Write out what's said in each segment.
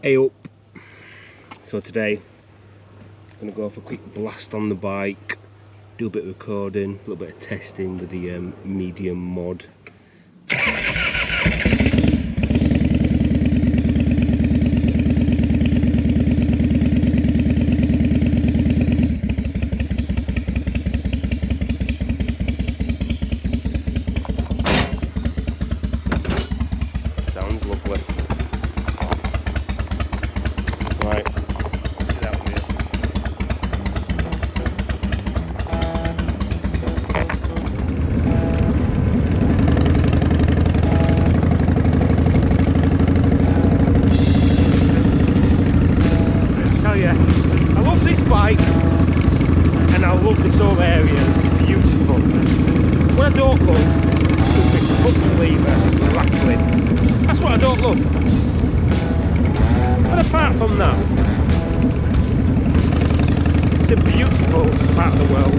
Hey up! So today I'm going to go for a quick blast on the bike, do a bit of recording, a little bit of testing with the medium mod. Sounds lovely. Right, get out of here. I tell you, I love this bike and I love this whole area. It's beautiful. What I don't love is this clutch lever rattling. That's what I don't love. But apart from that, it's a beautiful part of the world.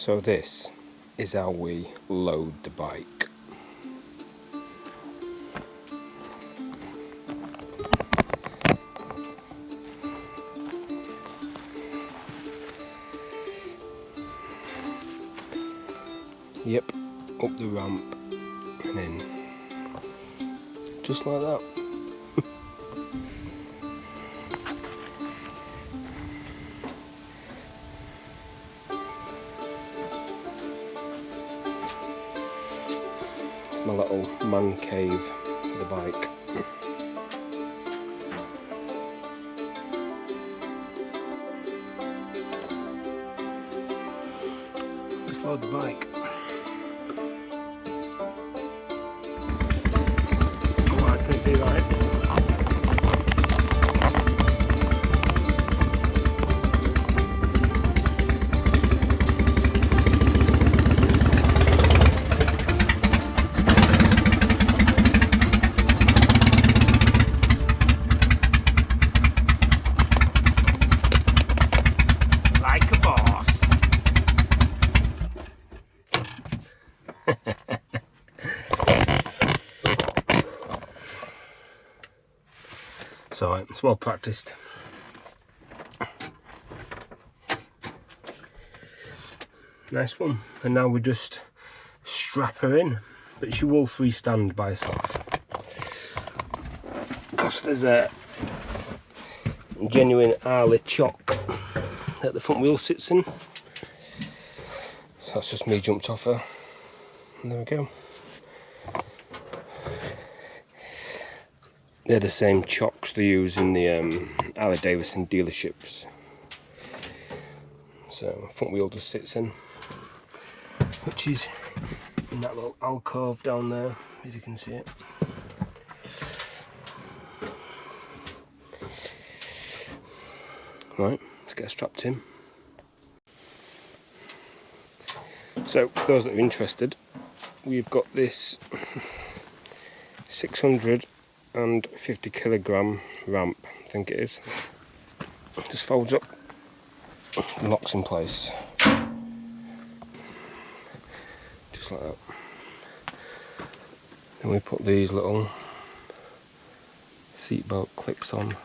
So this is how we load the bike. Yep, up the ramp and in, just like that. It's my little man cave for the bike. Let's load the bike. Right. Like a boss. So it's well practiced. Nice one. And now we just strap her in, but she will freestand by herself. Because there's a genuine Harley chock that the front wheel sits in. So that's just me jumped off her. And there we go. They're the same chocks they use in the Harley Davidson dealerships. So front wheel just sits in, which is in that little alcove down there, if you can see it. Right, let's get strapped in. So for those that are interested, we've got this 650 kilogram ramp, I think it is. Just folds up and locks in place. Just like that. Then we put these little seatbelt clips on.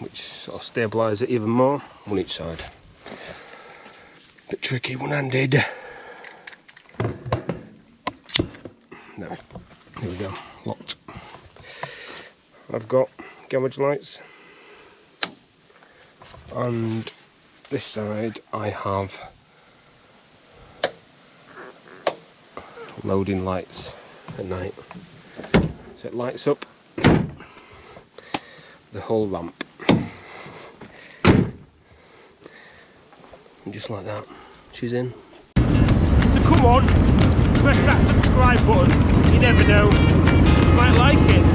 Which sort of stabilise it even more, on each side. Bit tricky one-handed. No, here we go, locked. I've got garage lights, and this side I have loading lights at night. So it lights up the whole ramp. And just like that, she's in. So come on, press that subscribe button, you never know, you might like it.